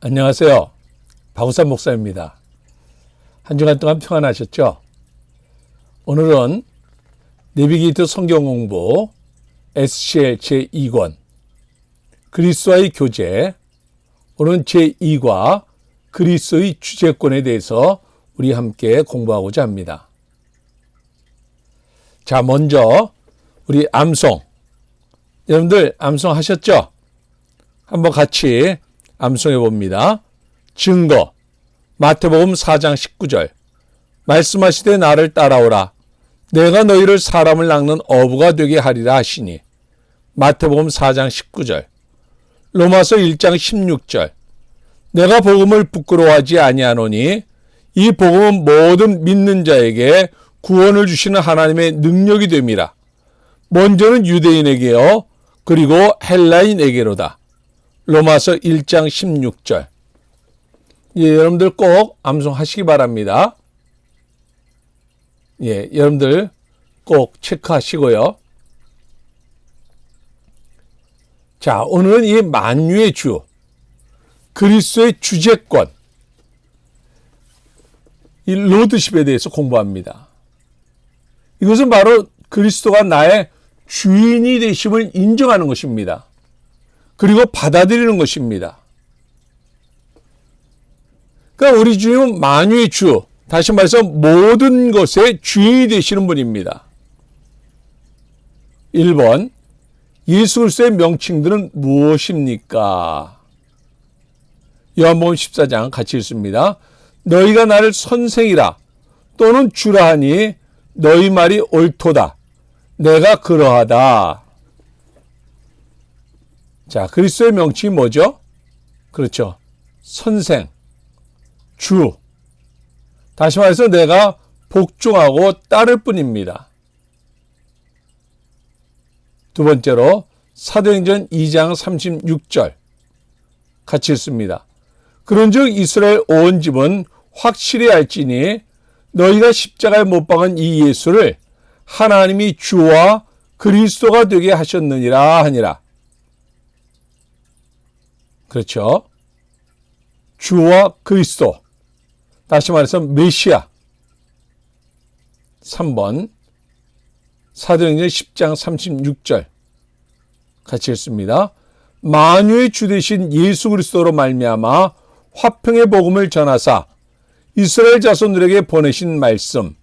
안녕하세요. 박우산 목사입니다. 한 주간 동안 평안하셨죠? 오늘은 내비게이터 성경 공부 SCL 제2권 그리스도와의 교제, 오늘은 제2과 그리스도의 주제권에 대해서 우리 함께 공부하고자 합니다. 자, 먼저 우리 암송, 여러분들 암송 하셨죠? 한번 같이 암송해 봅니다. 증거, 마태복음 4장 19절. 말씀하시되 나를 따라오라. 내가 너희를 사람을 낚는 어부가 되게 하리라 하시니. 마태복음 4장 19절. 로마서 1장 16절. 내가 복음을 부끄러워하지 아니하노니 이 복음은 모든 믿는 자에게 구원을 주시는 하나님의 능력이 됨이라. 먼저는 유대인에게요, 그리고 헬라인에게로다. 로마서 1장 16절. 예, 여러분들 꼭 암송하시기 바랍니다. 예, 여러분들 꼭 체크하시고요. 자, 오늘은 이 만유의 주, 그리스도의 주제권, 이 로드십에 대해서 공부합니다. 이것은 바로 그리스도가 나의 주인이 되심을 인정하는 것입니다. 그리고 받아들이는 것입니다. 그러니까 우리 주님은 만유의 주, 다시 말해서 모든 것의 주인이 되시는 분입니다. 1번, 예수 그리스도의 명칭들은 무엇입니까? 요한복음 14장 같이 읽습니다. 너희가 나를 선생이라 또는 주라 하니 너희 말이 옳도다. 내가 그러하다. 자, 그리스도의 명칭이 뭐죠? 그렇죠. 선생, 주. 다시 말해서 내가 복종하고 따를 뿐입니다. 두 번째로 사도행전 2장 36절 같이 읽습니다. 그런즉 이스라엘 온 집은 확실히 알지니 너희가 십자가에 못 박은 이 예수를 하나님이 주와 그리스도가 되게 하셨느니라 하니라. 그렇죠. 주와 그리스도. 다시 말해서 메시아. 3번 사도행전 10장 36절 같이 읽습니다. 만유의 주 되신 예수 그리스도로 말미암아 화평의 복음을 전하사 이스라엘 자손들에게 보내신 말씀.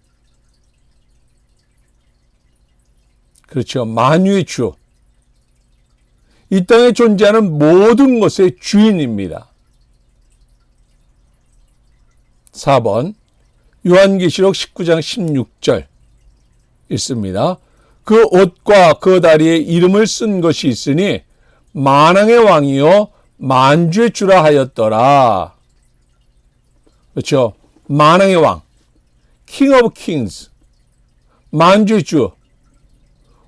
그렇죠. 만유의 주. 이 땅에 존재하는 모든 것의 주인입니다. 4번 요한계시록 19장 16절 읽습니다. 그 옷과 그 다리에 이름을 쓴 것이 있으니 만왕의 왕이요 만주의 주라 하였더라. 그렇죠. 만왕의 왕, King of Kings, 만주의 주.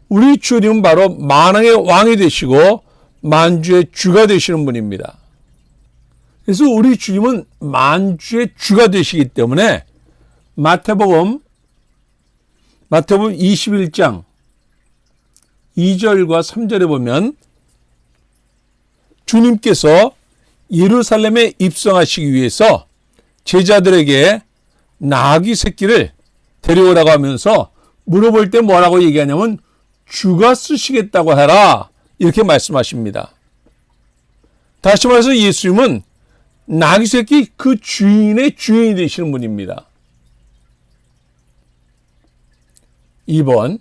우리 주님은 바로 만왕의 왕이 되시고 만주의 주가 되시는 분입니다. 그래서 우리 주님은 만주의 주가 되시기 때문에 마태복음 21장 2절과 3절에 보면 주님께서 예루살렘에 입성하시기 위해서 제자들에게 나귀 새끼를 데려오라고 하면서 물어볼 때 뭐라고 얘기하냐면 주가 쓰시겠다고 해라, 이렇게 말씀하십니다. 다시 말해서 예수님은 나귀 새끼 그 주인의 주인이 되시는 분입니다. 2번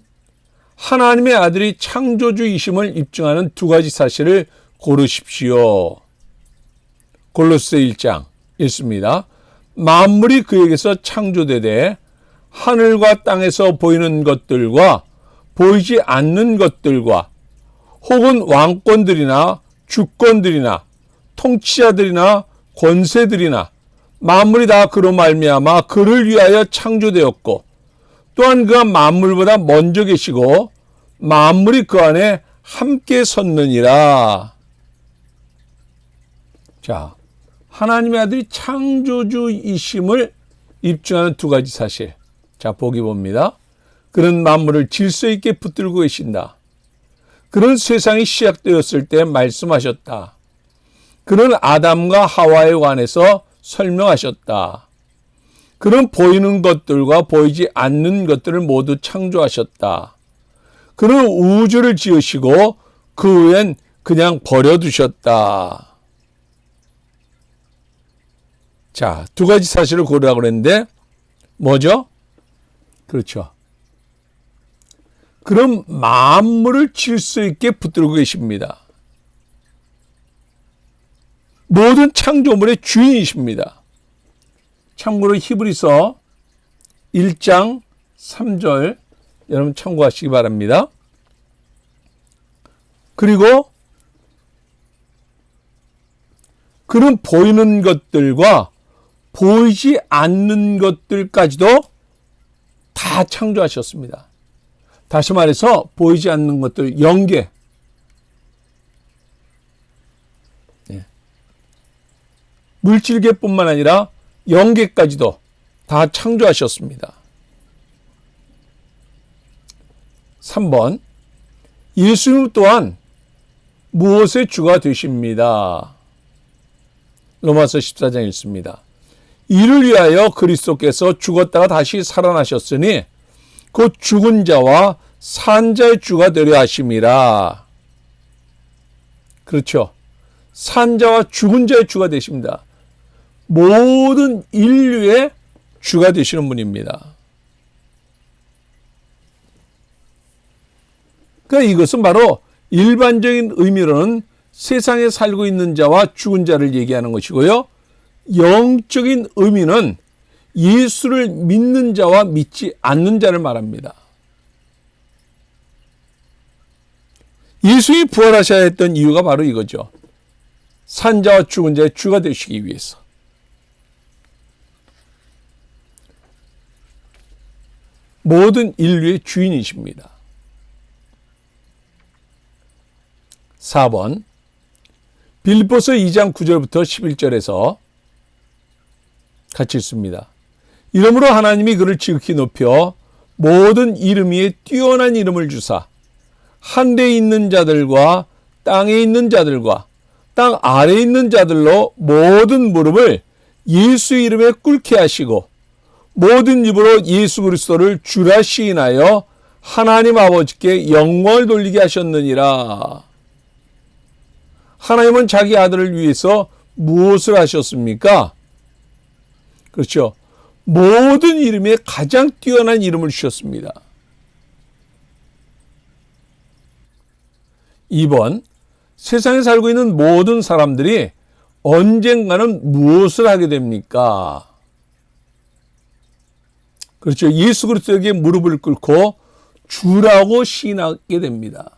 하나님의 아들이 창조주이심을 입증하는 두 가지 사실을 고르십시오. 골로새 1장 읽습니다. 만물이 그에게서 창조되되 하늘과 땅에서 보이는 것들과 보이지 않는 것들과 혹은 왕권들이나 주권들이나 통치자들이나 권세들이나 만물이 다 그로 말미암아 그를 위하여 창조되었고 또한 그가 만물보다 먼저 계시고 만물이 그 안에 함께 섰느니라. 자, 하나님의 아들이 창조주이심을 입증하는 두 가지 사실. 자, 보기 봅니다. 그는 만물을 질서 있게 붙들고 계신다. 그런 세상이 시작되었을 때 말씀하셨다. 그는 아담과 하와에 관해서 설명하셨다. 그는 보이는 것들과 보이지 않는 것들을 모두 창조하셨다. 그는 우주를 지으시고 그 후엔 그냥 버려두셨다. 자, 두 가지 사실을 고르라고 그랬는데 뭐죠? 그렇죠. 그럼 만물을 질서 있게 붙들고 계십니다. 모든 창조물의 주인이십니다. 참고로 히브리서 1장 3절 여러분 참고하시기 바랍니다. 그리고 그는 보이는 것들과 보이지 않는 것들까지도 다 창조하셨습니다. 다시 말해서 보이지 않는 것들, 영계, 물질계뿐만 아니라 영계까지도 다 창조하셨습니다. 3번, 예수님 또한 무엇의 주가 되십니다. 로마서 14장 읽습니다. 이를 위하여 그리스도께서 죽었다가 다시 살아나셨으니 곧 죽은 자와 산 자의 주가 되려 하심이라. 그렇죠. 산 자와 죽은 자의 주가 되십니다. 모든 인류의 주가 되시는 분입니다. 그러니까 이것은 바로 일반적인 의미로는 세상에 살고 있는 자와 죽은 자를 얘기하는 것이고요. 영적인 의미는 예수를 믿는 자와 믿지 않는 자를 말합니다. 예수님이 부활하셔야 했던 이유가 바로 이거죠. 산 자와 죽은 자의 주가 되시기 위해서. 모든 인류의 주인이십니다. 4번, 빌립보서 2장 9절부터 11절에서 같이 읽습니다. 이러므로 하나님이 그를 지극히 높여 모든 이름 위에 뛰어난 이름을 주사 하늘에 있는 자들과 땅에 있는 자들과 땅 아래에 있는 자들로 모든 무릎을 예수 이름에 꿇게 하시고 모든 입으로 예수 그리스도를 주라 시인하여 하나님 아버지께 영광을 돌리게 하셨느니라. 하나님은 자기 아들을 위해서 무엇을 하셨습니까? 그렇죠. 모든 이름에 가장 뛰어난 이름을 주셨습니다. 2번, 세상에 살고 있는 모든 사람들이 언젠가는 무엇을 하게 됩니까? 그렇죠. 예수 그리스도에게 무릎을 꿇고 주라고 시인하게 됩니다.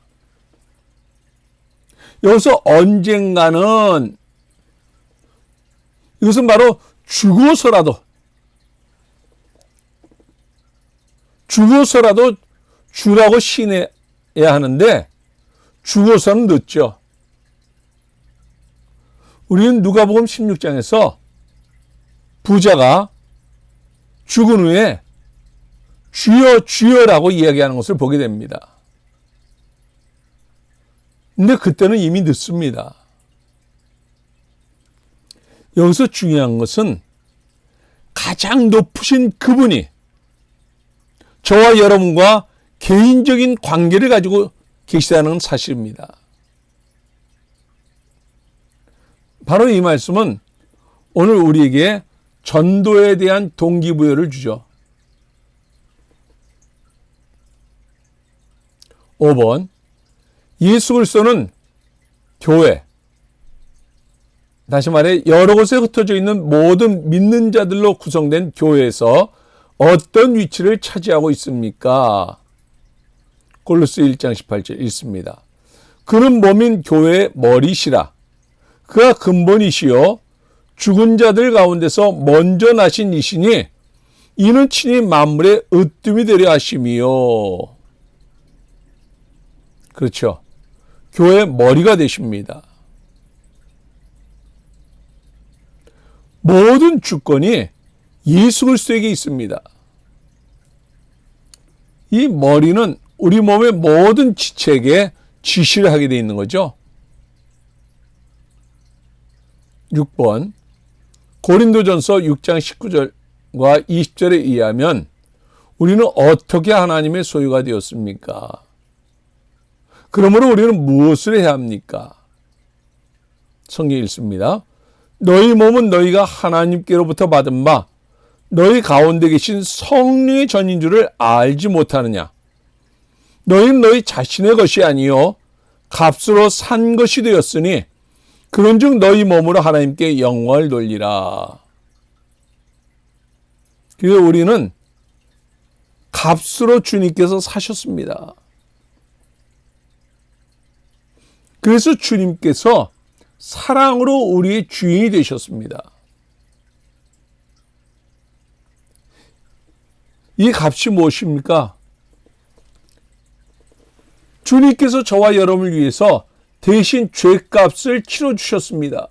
여기서 언젠가는 이것은 바로 죽어서라도 주라고 시인해야 하는데 죽어서는 늦죠. 우리는 누가복음 16장에서 부자가 죽은 후에 주여 주여라고 이야기하는 것을 보게 됩니다. 근데 그때는 이미 늦습니다. 여기서 중요한 것은 가장 높으신 그분이 저와 여러분과 개인적인 관계를 가지고 계시다는 사실입니다. 바로 이 말씀은 오늘 우리에게 전도에 대한 동기부여를 주죠. 5번, 예수 그리스도는 교회, 다시 말해 여러 곳에 흩어져 있는 모든 믿는 자들로 구성된 교회에서 어떤 위치를 차지하고 있습니까? 골로새 1장 18절 읽습니다. 그는 몸인 교회의 머리시라. 그가 근본이시요 죽은 자들 가운데서 먼저 나신 이시니 이는 친히 만물의 으뜸이 되려 하심이요. 그렇죠. 교회의 머리가 되십니다. 모든 주권이 예수 그리스도에게 있습니다. 이 머리는 우리 몸의 모든 지체에게 지시를 하게 되어 있는 거죠. 6번 고린도전서 6장 19절과 20절에 의하면 우리는 어떻게 하나님의 소유가 되었습니까? 그러므로 우리는 무엇을 해야 합니까? 성경에 읽습니다. 너희 몸은 너희가 하나님께로부터 받은 바 너희 가운데 계신 성령의 전인 줄을 알지 못하느냐? 너희는 너희 자신의 것이 아니요 값으로 산 것이 되었으니 그런즉 너희 몸으로 하나님께 영광을 돌리라. 그래서 우리는 값으로 주님께서 사셨습니다. 그래서 주님께서 사랑으로 우리의 주인이 되셨습니다. 이 값이 무엇입니까? 주님께서 저와 여러분을 위해서 대신 죄값을 치러주셨습니다.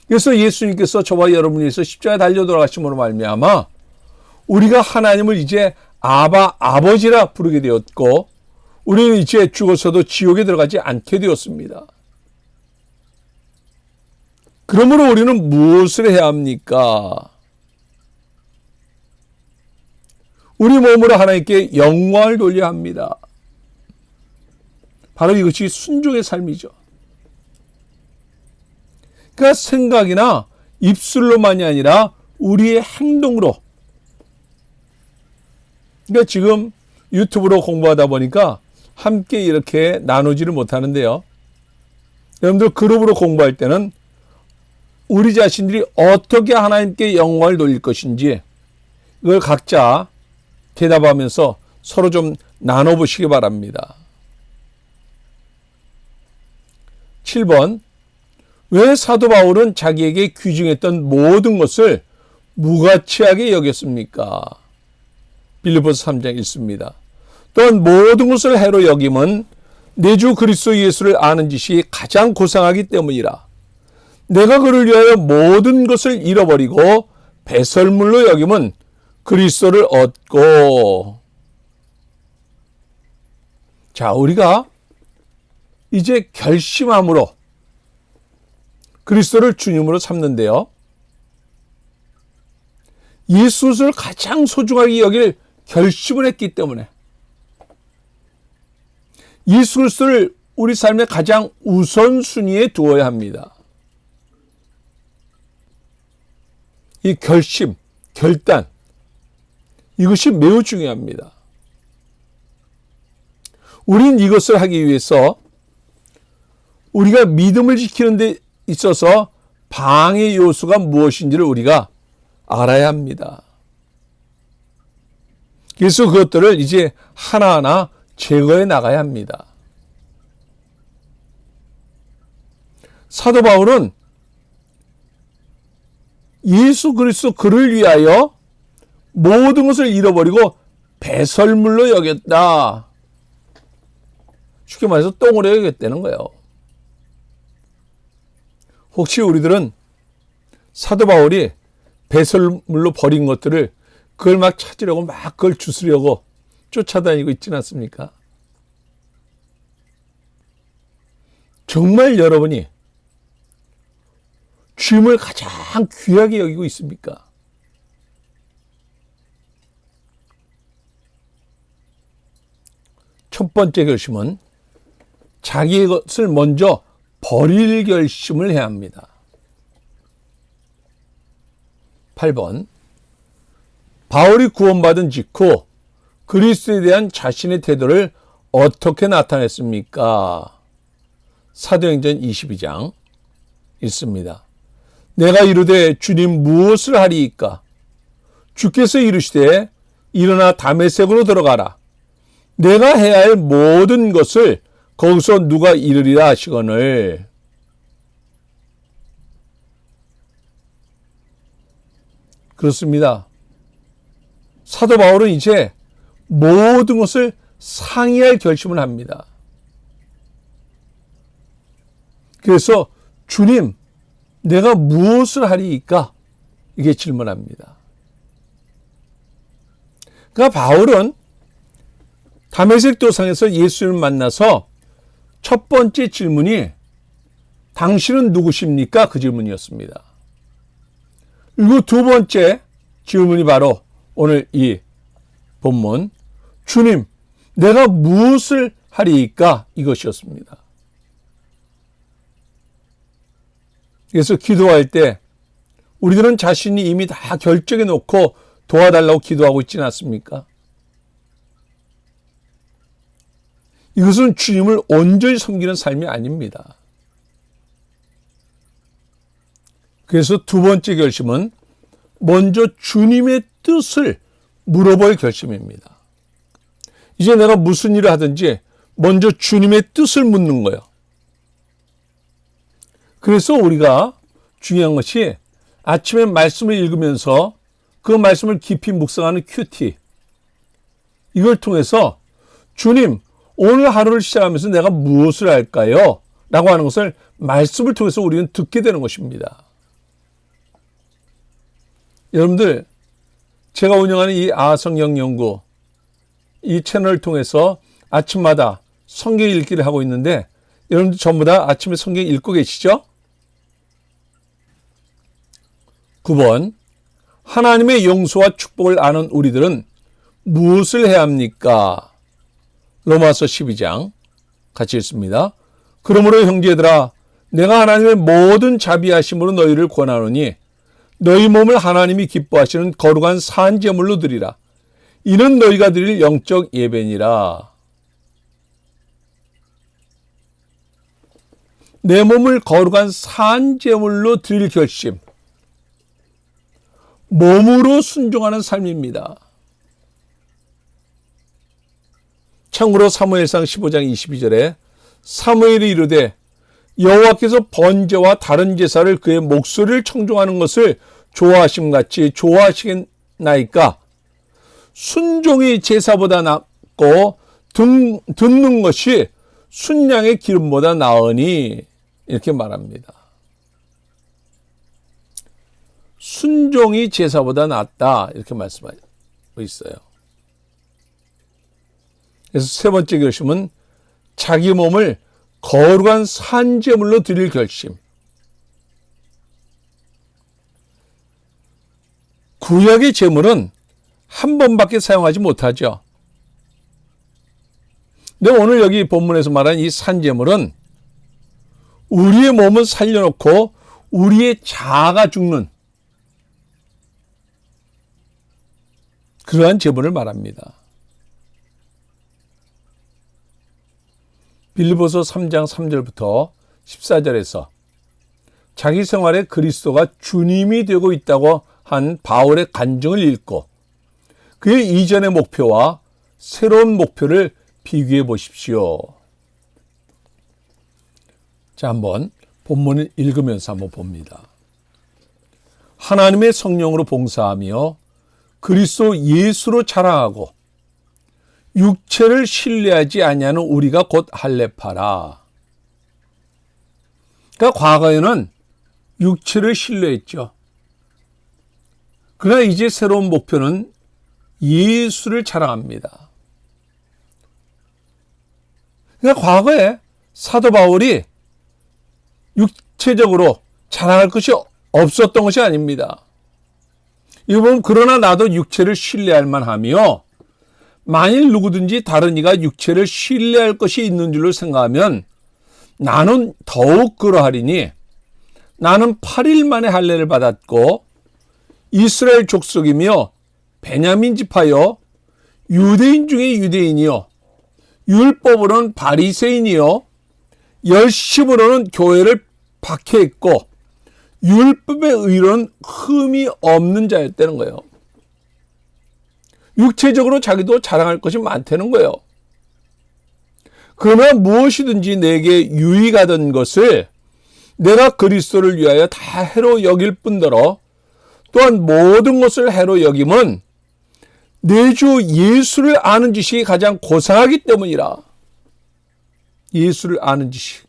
그래서 예수님께서 저와 여러분을 위해서 십자가에 달려 돌아가심으로 말미암아 우리가 하나님을 이제 아버지라 부르게 되었고 우리는 이제 죽어서도 지옥에 들어가지 않게 되었습니다. 그러므로 우리는 무엇을 해야 합니까? 우리 몸으로 하나님께 영광을 돌려야 합니다. 바로 이것이 순종의 삶이죠. 그러니까 생각이나 입술로만이 아니라 우리의 행동으로. 그러니까 지금 유튜브로 공부하다 보니까 함께 이렇게 나누지를 못하는데요. 여러분들 그룹으로 공부할 때는 우리 자신들이 어떻게 하나님께 영광을 돌릴 것인지 이걸 각자 대답하면서 서로 좀 나눠보시기 바랍니다. 7번 왜 사도 바울은 자기에게 귀중했던 모든 것을 무가치하게 여겼습니까? 빌립보서 3장 읽습니다. 또한 모든 것을 해로 여김은 내 주 그리스도 예수를 아는 짓이 가장 고상하기 때문이라. 내가 그를 위하여 모든 것을 잃어버리고 배설물로 여김은 그리스도를 얻고. 자, 우리가 이제 결심함으로 그리스도를 주님으로 삼는데요. 예수를 가장 소중하게 여길 결심을 했기 때문에 예수 그리스도를 우리 삶의 가장 우선순위에 두어야 합니다. 이 결심, 결단 이것이 매우 중요합니다. 우린 이것을 하기 위해서 우리가 믿음을 지키는 데 있어서 방해 요소가 무엇인지를 우리가 알아야 합니다. 그래서 그것들을 이제 하나하나 제거해 나가야 합니다. 사도 바울은 예수 그리스도 그를 위하여 모든 것을 잃어버리고 배설물로 여겼다. 쉽게 말해서 똥으로 여겼다는 거예요. 혹시 우리들은 사도 바울이 배설물로 버린 것들을 그걸 막 찾으려고 막 그걸 주스려고 쫓아다니고 있지는 않습니까? 정말 여러분이 주님을 가장 귀하게 여기고 있습니까? 첫 번째 결심은 자기의 것을 먼저 버릴 결심을 해야 합니다. 8번 바울이 구원받은 직후 그리스도에 대한 자신의 태도를 어떻게 나타냈습니까? 사도행전 22장 읽습니다. 내가 이르되 주님 무엇을 하리이까? 주께서 이르시되 일어나 다메섹으로 들어가라. 내가 해야 할 모든 것을 거기서 누가 이르리라 하시거늘. 그렇습니다. 사도 바울은 이제 모든 것을 상의할 결심을 합니다. 그래서 주님, 내가 무엇을 하리이까? 이게 질문합니다. 그러니까 바울은 다메섹 도상에서 예수님을 만나서 첫 번째 질문이 당신은 누구십니까? 그 질문이었습니다. 그리고 두 번째 질문이 바로 오늘 이 본문, 주님, 내가 무엇을 하리이까? 이것이었습니다. 그래서 기도할 때 우리들은 자신이 이미 다 결정해 놓고 도와달라고 기도하고 있지 않습니까? 이것은 주님을 온전히 섬기는 삶이 아닙니다. 그래서 두 번째 결심은 먼저 주님의 뜻을 물어볼 결심입니다. 이제 내가 무슨 일을 하든지 먼저 주님의 뜻을 묻는 거예요. 그래서 우리가 중요한 것이 아침에 말씀을 읽으면서 그 말씀을 깊이 묵상하는 큐티, 이걸 통해서 주님, 오늘 하루를 시작하면서 내가 무엇을 할까요? 라고 하는 것을 말씀을 통해서 우리는 듣게 되는 것입니다. 여러분들, 제가 운영하는 이 아성경연구, 이 채널을 통해서 아침마다 성경 읽기를 하고 있는데 여러분들 전부 다 아침에 성경 읽고 계시죠? 9번, 하나님의 용서와 축복을 아는 우리들은 무엇을 해야 합니까? 로마서 12장 같이 읽습니다. 그러므로 형제들아, 내가 하나님의 모든 자비하심으로 너희를 권하노니 너희 몸을 하나님이 기뻐하시는 거룩한 산 제물로 드리라. 이는 너희가 드릴 영적 예배니라. 내 몸을 거룩한 산 제물로 드릴 결심, 몸으로 순종하는 삶입니다. 참고로 사무엘상 15장 22절에 사무엘이 이르되 여호와께서 번제와 다른 제사를 그의 목소리를 청종하는 것을 좋아하심같이 좋아하시겠나이까? 순종이 제사보다 낫고 듣는 것이 순양의 기름보다 나으니, 이렇게 말합니다. 순종이 제사보다 낫다, 이렇게 말씀하고 있어요. 그래서 세 번째 결심은 자기 몸을 거룩한 산제물로 드릴 결심. 구약의 제물은 한 번밖에 사용하지 못하죠. 근데 오늘 여기 본문에서 말한 이 산제물은 우리의 몸을 살려놓고 우리의 자아가 죽는 그러한 제물을 말합니다. 빌립보서 3장 3절부터 14절에서 자기 생활에 그리스도가 주님이 되고 있다고 한 바울의 간증을 읽고 그의 이전의 목표와 새로운 목표를 비교해 보십시오. 자, 한번 본문을 읽으면서 한번 봅니다. 하나님의 성령으로 봉사하며 그리스도 예수로 자랑하고 육체를 신뢰하지 아니하는 우리가 곧 할례파라. 그러니까 과거에는 육체를 신뢰했죠. 그러나 이제 새로운 목표는 예수를 자랑합니다. 그러니까 과거에 사도 바울이 육체적으로 자랑할 것이 없었던 것이 아닙니다. 이거 보면 그러나 나도 육체를 신뢰할 만하며 만일 누구든지 다른 이가 육체를 신뢰할 것이 있는 줄로 생각하면 나는 더욱 그러하리니 나는 8일 만에 할례를 받았고 이스라엘 족속이며 베냐민 지파여 유대인 중에 유대인이요 율법으로는 바리새인이요 열심으로는 교회를 박해했고 율법의 의로는 흠이 없는 자였다는 거예요. 육체적으로 자기도 자랑할 것이 많다는 거예요. 그러나 무엇이든지 내게 유익하던 것을 내가 그리스도를 위하여 다 해로 여길 뿐더러 또한 모든 것을 해로 여김은 내 주 예수를 아는 지식이 가장 고상하기 때문이라. 예수를 아는 지식.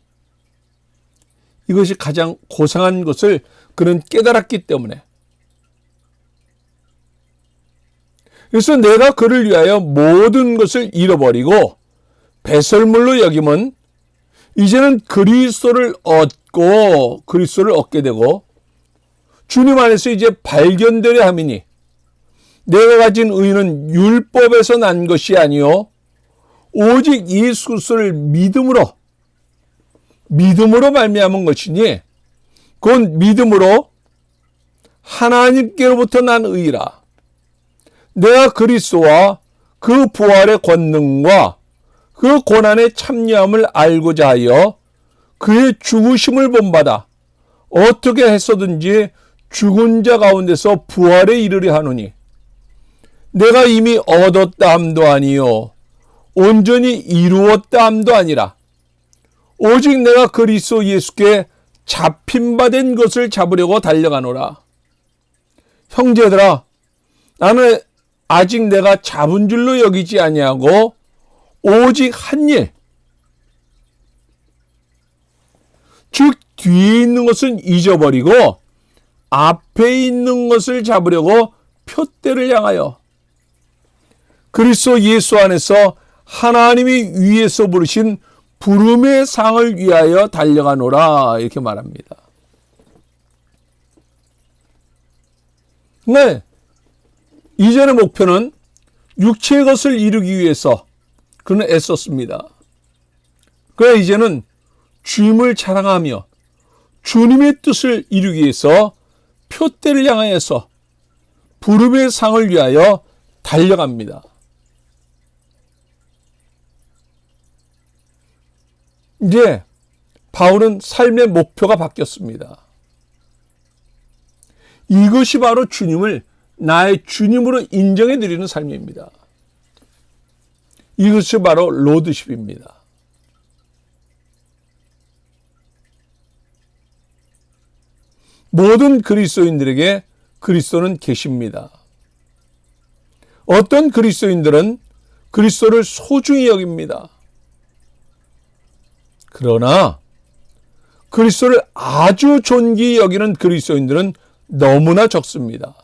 이것이 가장 고상한 것을 그는 깨달았기 때문에. 그래서 내가 그를 위하여 모든 것을 잃어버리고 배설물로 여김은 이제는 그리스도를 얻게 되고 주님 안에서 이제 발견되려 함이니 내가 가진 의는 율법에서 난 것이 아니요 오직 예수 그리스도를 믿음으로 말미암은 것이니 곧 믿음으로 하나님께로부터 난 의라. 내가 그리스도와 그 부활의 권능과 그 고난의 참여함을 알고자 하여 그의 죽으심을 본받아 어떻게 했어든지 죽은 자 가운데서 부활에 이르려 하노니 내가 이미 얻었다 함도 아니요 온전히 이루었다 함도 아니라 오직 내가 그리스도 예수께 잡힌 바 된 것을 잡으려고 달려가노라. 형제들아, 나는 아직 내가 잡은 줄로 여기지 아니하고 오직 한 일, 즉 뒤에 있는 것은 잊어버리고 앞에 있는 것을 잡으려고 표대를 향하여 그리스도 예수 안에서 하나님이 위에서 부르신 부름의 상을 위하여 달려가노라 이렇게 말합니다. 네, 이전의 목표는 육체의 것을 이루기 위해서 그는 애썼습니다. 그러나 이제는 주님을 자랑하며 주님의 뜻을 이루기 위해서 표대를 향하여서 부름의 상을 위하여 달려갑니다. 이제 바울은 삶의 목표가 바뀌었습니다. 이것이 바로 주님을 나의 주님으로 인정해 드리는 삶입니다. 이것이 바로 로드십입니다. 모든 그리스도인들에게 그리스도는 계십니다. 어떤 그리스도인들은 그리스도를 소중히 여깁니다. 그러나 그리스도를 아주 존귀히 여기는 그리스도인들은 너무나 적습니다.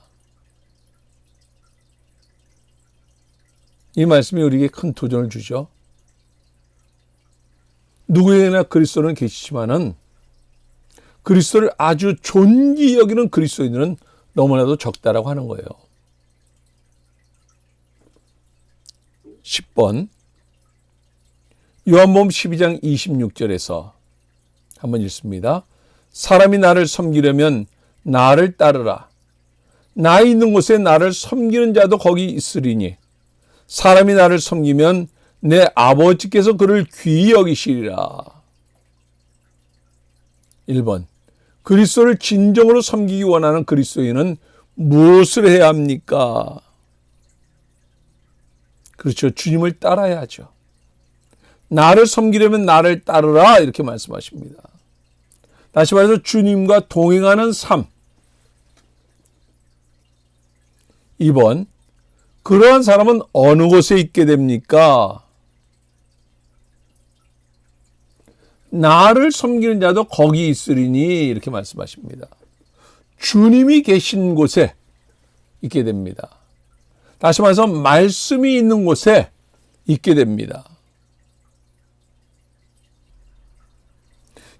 이 말씀이 우리에게 큰 도전을 주죠. 누구에게나 그리스도는 계시지만은 그리스도를 아주 존귀히 여기는 그리스도인들은 너무나도 적다라고 하는 거예요. 10번 요한복음 12장 26절에서 한번 읽습니다. 사람이 나를 섬기려면 나를 따르라. 나 있는 곳에 나를 섬기는 자도 거기 있으리니 사람이 나를 섬기면 내 아버지께서 그를 귀히 여기시리라. 1번 그리스도를 진정으로 섬기기 원하는 그리스도인은 무엇을 해야 합니까? 그렇죠. 주님을 따라야죠. 나를 섬기려면 나를 따르라 이렇게 말씀하십니다. 다시 말해서 주님과 동행하는 삶. 2번 그러한 사람은 어느 곳에 있게 됩니까? 나를 섬기는 자도 거기 있으리니 이렇게 말씀하십니다. 주님이 계신 곳에 있게 됩니다. 다시 말해서 말씀이 있는 곳에 있게 됩니다.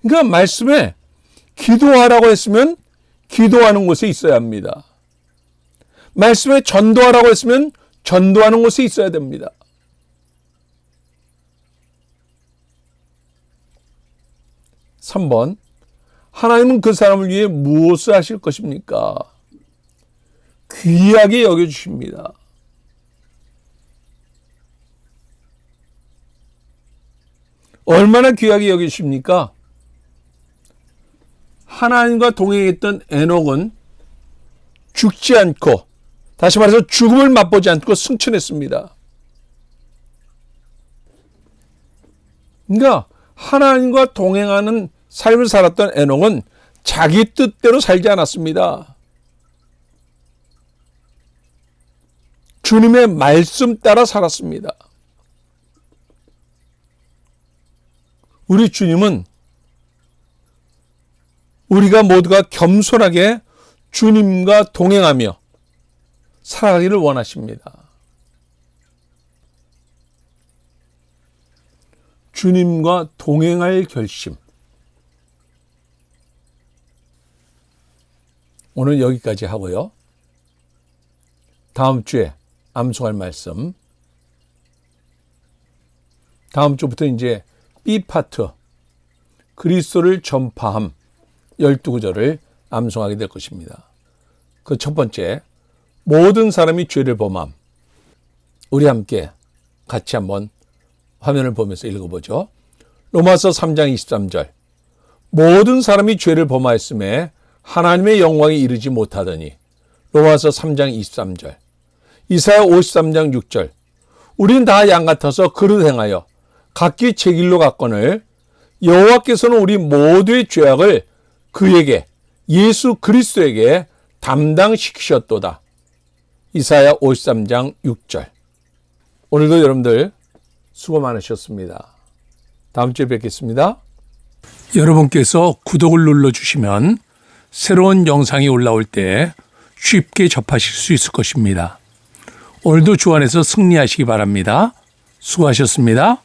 그러니까 말씀에 기도하라고 했으면 기도하는 곳에 있어야 합니다. 말씀에 전도하라고 했으면 전도하는 곳에 있어야 됩니다. (3번) 하나님은 그 사람을 위해 무엇을 하실 것입니까? 귀하게 여겨주십니다. 얼마나 귀하게 여기십니까? 하나님과 동행했던 에녹은 죽지 않고, 다시 말해서 죽음을 맛보지 않고 승천했습니다. 그러니까 하나님과 동행하는 삶을 살았던 에녹은 자기 뜻대로 살지 않았습니다. 주님의 말씀 따라 살았습니다. 우리 주님은 우리가 모두가 겸손하게 주님과 동행하며 살아가기를 원하십니다. 주님과 동행할 결심. 오늘 여기까지 하고요. 다음 주에 암송할 말씀. 다음 주부터 이제 B파트, 그리스도를 전파함 12구절을 암송하게 될 것입니다. 그 첫 번째, 모든 사람이 죄를 범함. 우리 함께 같이 한번 화면을 보면서 읽어보죠. 로마서 3장 23절. 모든 사람이 죄를 범하였음에 하나님의 영광에 이르지 못하더니. 로마서 3장 23절. 이사야 53장 6절. 우린 다 양 같아서 그릇 행하여 각기 제 길로 갔거늘 여호와께서는 우리 모두의 죄악을 그에게, 예수 그리스도에게 담당시키셨도다. 이사야 53장 6절. 오늘도 여러분들 수고 많으셨습니다. 다음 주에 뵙겠습니다. 여러분께서 구독을 눌러주시면 새로운 영상이 올라올 때 쉽게 접하실 수 있을 것입니다. 오늘도 주 안에서 승리하시기 바랍니다. 수고하셨습니다.